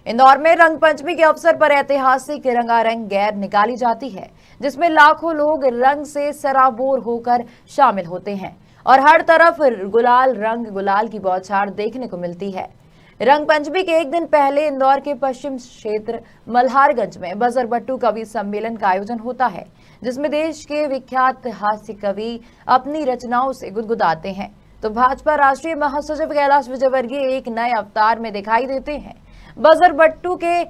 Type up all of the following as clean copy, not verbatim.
इंदौर में रंग पंचमी के अवसर पर ऐतिहासिक रंगारंग गैर निकाली जाती है, जिसमें लाखों लोग रंग से सराबोर होकर शामिल होते हैं और हर तरफ गुलाल की बौछार देखने को मिलती है। रंग पंचमी के एक दिन पहले इंदौर के पश्चिम क्षेत्र मल्हारगंज में बजरबट्टू कवि सम्मेलन का आयोजन होता है, जिसमें देश के विख्यात हास्य कवि अपनी रचनाओं से गुदगुदाते हैं। तो भाजपा राष्ट्रीय महासचिव कैलाश विजयवर्गीय एक नए अवतार में दिखाई देते हैं। बजरबट्टू के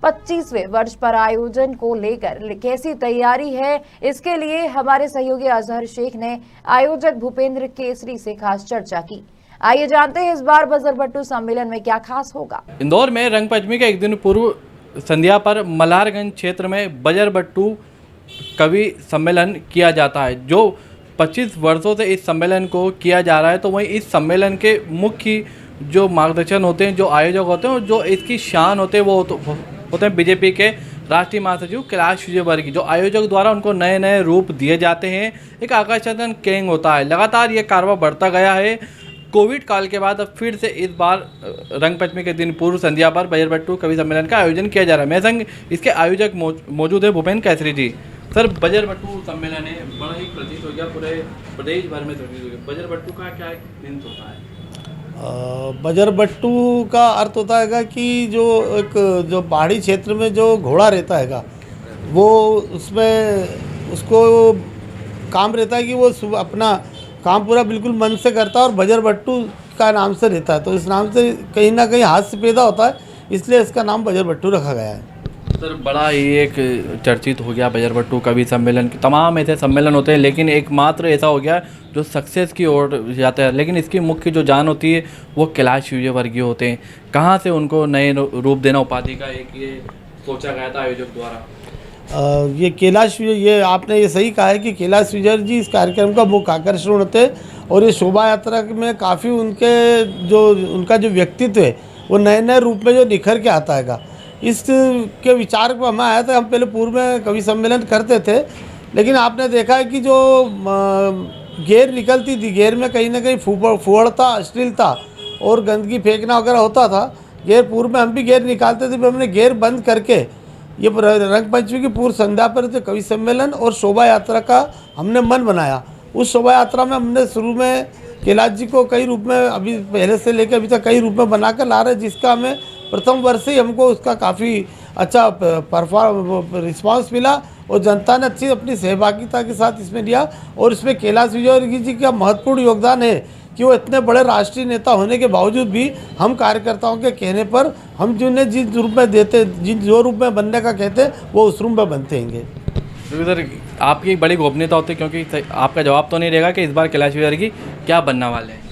25वें वर्ष पर आयोजन को लेकर कैसी तैयारी है, इसके लिए हमारे सहयोगी अजहर शेख ने आयोजक भूपेंद्र केसरी से खास चर्चा की। आइए जानते हैं इस बार बजरबट्टू सम्मेलन में क्या खास होगा। इंदौर में रंग पंचमी के एक दिन पूर्व संध्या पर मल्हारगंज क्षेत्र में बजरबट्टू कवि सम्मेलन किया जाता है, जो 25 वर्षों से इस सम्मेलन को किया जा रहा है। तो वहीं इस सम्मेलन के मुख्य जो मार्गदर्शन होते हैं, जो आयोजक होते हैं और जो इसकी शान होते हैं, वो होते हैं बीजेपी के राष्ट्रीय महासचिव कैलाश विजयवर्गीय। जो आयोजक द्वारा उनको नए नए रूप दिए जाते हैं, एक आकर्षण केंद्र होता है। लगातार ये कारवा बढ़ता गया है। कोविड काल के बाद अब फिर से इस बार रंग पंचमी के दिन पूर्व संध्या पर बजरबट्टू कवि सम्मेलन का आयोजन किया जा रहा है। मेरे संग इसके आयोजक मौजूद है भूपेंद्र केसरी जी। सर, बजरबट्टू सम्मेलन है, बड़ा ही प्रतीत हो गया, पूरे प्रदेश भर में प्रतीत हो गया। बजरबट्टू का क्या दिन होता है? बजरबट्टू का अर्थ होता है कि जो पहाड़ी क्षेत्र में जो घोड़ा रहता है वो उसमें उसको काम रहता है कि वो अपना काम पूरा बिल्कुल मन से करता है और बजरबट्टू का नाम से रहता है। तो इस नाम से कहीं ना कहीं हास्य पैदा होता है, इसलिए इसका नाम बजरबट्टू रखा गया है। सर, बड़ा ही एक चर्चित हो गया बजरबट्टू कवि सम्मेलन। तमाम ऐसे सम्मेलन होते हैं, लेकिन एकमात्र ऐसा हो गया जो सक्सेस की ओर जाता है। लेकिन इसकी मुख्य जो जान होती है वो कैलाश विजयवर्गीय होते हैं। कहाँ से उनको नए रूप देना उपाधि का एक ये सोचा गया था आयोजक द्वारा? ये कैलाश विजय, ये आपने ये सही कहा है कि कैलाश विजय जी इस कार्यक्रम का मुख्य आकर्षण होते हैं और ये शोभा यात्रा में काफ़ी उनका जो व्यक्तित्व है वो नए नए रूप में जो निखर के आता है। इसके विचार को हमें आया था। हम पहले पूर्व में कवि सम्मेलन करते थे, लेकिन आपने देखा है कि जो गेर निकलती थी, गेर में कहीं ना कहीं फुहड़ता, अश्लीलता और गंदगी फेंकना वगैरह होता था। गेर पूर्व में हम भी गेर निकालते थे, हमने गेर बंद करके ये रंग पंचमी की पूर्व संध्या पर जो कवि सम्मेलन और शोभा यात्रा का हमने मन बनाया। उस शोभा यात्रा में हमने शुरू में कैलाश जी को कई रूप में, अभी पहले से लेकर अभी तक कई रूप में बनाकर ला रहे, जिसका हमें प्रथम वर्ष से ही हमको उसका काफ़ी अच्छा रिस्पांस मिला और जनता ने अच्छी अपनी सहभागिता के साथ इसमें लिया। और इसमें कैलाश विजयवर्गीय जी का महत्वपूर्ण योगदान है कि वो इतने बड़े राष्ट्रीय नेता होने के बावजूद भी हम कार्यकर्ताओं के कहने पर हम जिन्हें जिस रूप में देते, जो रूप में बनने का कहते हैं, वो उस रूप में बनते हैं। सर, आपकी बड़ी गोपनीयता होती है, क्योंकि आपका जवाब तो नहीं रहेगा कि इस बार कैलाश विजयवर्गीय क्या बनने वाले हैं।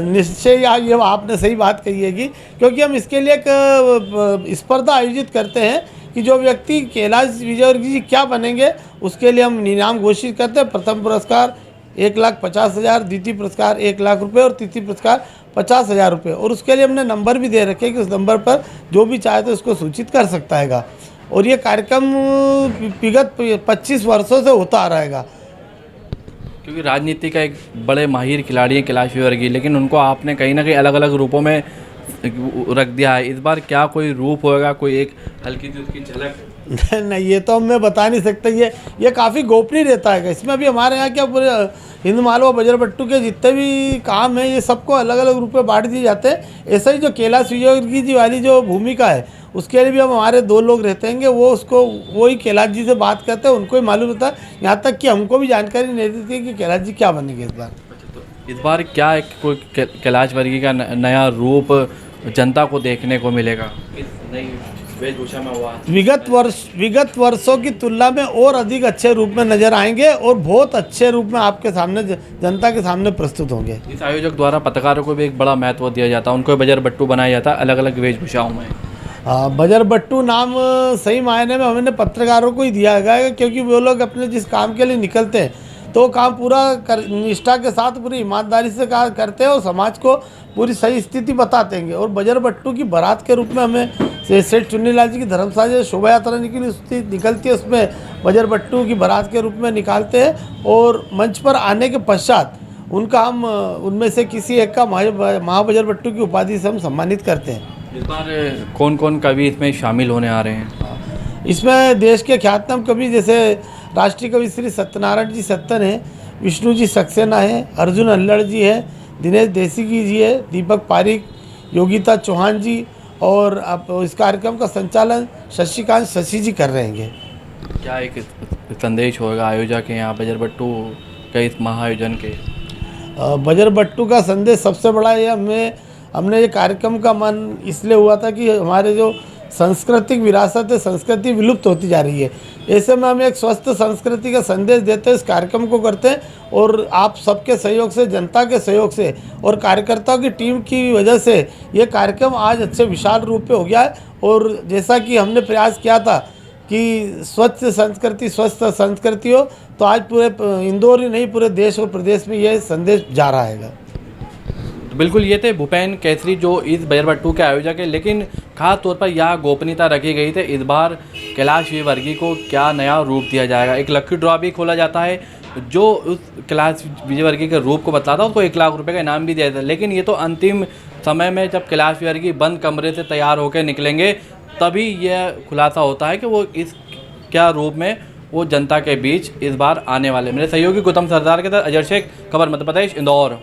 निश्चय ये आपने सही बात कही है कि क्योंकि हम इसके लिए एक स्पर्धा आयोजित करते हैं कि जो व्यक्ति कैलाश विजयवर्गीय जी क्या बनेंगे उसके लिए हम इनाम घोषित करते हैं। प्रथम पुरस्कार 1,50,000, द्वितीय पुरस्कार 1,00,000 रुपये और तृतीय पुरस्कार 50,000 रुपये। और उसके लिए हमने नंबर भी दे रखे कि उस नंबर पर जो भी चाहे तो उसको सूचित कर सकता है। और ये कार्यक्रम विगत 25 वर्षों से होता आ रहेगा। क्योंकि राजनीति का एक बड़े माहिर खिलाड़ी हैं कैलाश विजयवर्गीय, लेकिन उनको आपने कहीं ना कहीं अलग अलग रूपों में रख दिया है। इस बार क्या कोई रूप होगा, कोई एक हल्की सी उसकी झलक? नहीं, ये तो मैं बता नहीं सकता। ये काफ़ी गोपनीय रहता है। इसमें अभी हमारे यहाँ क्या पूरे हिंद मालवा बजरबट्टू के जितने भी काम हैं ये सबको अलग अलग रूप में बांट दिए जाते हैं। ऐसा ही जो कैलाश विजयवर्गीय जी वाली जो भूमिका है उसके लिए भी हम हमारे 2 लोग रहते हैं, वो ही कैलाश जी से बात करते हैं, उनको ही मालूम होता है। यहाँ तक कि हमको भी जानकारी नहीं देती कि कैलाश जी क्या बनेंगे इस बार। तो इस बार क्या एक कोई कैलाश वर्गीय का नया रूप जनता को देखने को मिलेगा इस नई वेशभूषा में? हुआ विगत वर्षों की तुलना में और अधिक अच्छे रूप में नजर आएंगे और बहुत अच्छे रूप में आपके सामने, जनता के सामने प्रस्तुत होंगे। इस आयोजक द्वारा पत्रकारों को भी एक बड़ा महत्व दिया जाता है, उनको बजरबट्टू बनाया जाता है अलग अलग वेशभूषाओं में। बजरबट्टू नाम सही मायने में हमने पत्रकारों को ही दिया गया है, क्योंकि वो लोग अपने जिस काम के लिए निकलते हैं तो काम पूरा निष्ठा के साथ पूरी ईमानदारी से करते हैं और समाज को पूरी सही स्थिति बताते हैं। और बजरबट्टू की बारात के रूप में हमें सेठ चुन्नीलाल जी की धर्मशाला से शोभा यात्रा निकलती है, उसमें बजरबट्टू की बारात के रूप में निकालते हैं और मंच पर आने के पश्चात उनका हम उनमें से किसी एक का महाबजरबट्टू की उपाधि से हम सम्मानित करते हैं। इस बार कौन कौन कवि इसमें शामिल होने आ रहे हैं? इसमें देश के ख्यातनाम कवि जैसे राष्ट्रीय कवि श्री सत्यनारायण जी सत्तन है, विष्णु जी सक्सेना है, अर्जुन अल्लड़ जी है, दिनेश देसिकी जी है, दीपक पारिक, योगिता चौहान जी, और अब इस कार्यक्रम का संचालन शशिकांत शशि जी कर रहे हैं। क्या एक संदेश होगा आयोजक के यहाँ बजरबट्टू के इस महाआयोजन के? बजरबट्टू का संदेश सबसे बड़ा ये हमने ये कार्यक्रम का मन इसलिए हुआ था कि हमारे जो सांस्कृतिक विरासत है, संस्कृति विलुप्त होती जा रही है। ऐसे में हम एक स्वस्थ संस्कृति का संदेश देते हैं, इस कार्यक्रम को करते हैं, और आप सबके सहयोग से, जनता के सहयोग से और कार्यकर्ताओं की टीम की वजह से ये कार्यक्रम आज अच्छे विशाल रूप पे हो गया है। और जैसा कि हमने प्रयास किया था कि स्वच्छ संस्कृति स्वस्थ संस्कृति हो, तो आज पूरे इंदौर ही नहीं पूरे देश और प्रदेश में ये संदेश जा रहा है। तो बिल्कुल ये थे भूपेन केसरी जो इस बजरबट्टू के आयोजक है, लेकिन खास तौर पर यहाँ गोपनीयता रखी गई थी। इस बार कैलाश विजयवर्गीय को क्या नया रूप दिया जाएगा, एक लकी ड्रॉ भी खोला जाता है जो उस कैलाश विजयवर्गीय के रूप को बताता है, उसको 1 लाख रुपए का इनाम भी दिया जाता है। लेकिन ये तो अंतिम समय में जब कैलाश विजयवर्गीय बंद कमरे से तैयार होकर निकलेंगे तभी यह खुलासा होता है कि वो इस क्या रूप में वो जनता के बीच इस बार आने वाले। मेरे सहयोगी गौतम सरदार के साथ अजय शेख, खबर मध्य प्रदेश, इंदौर।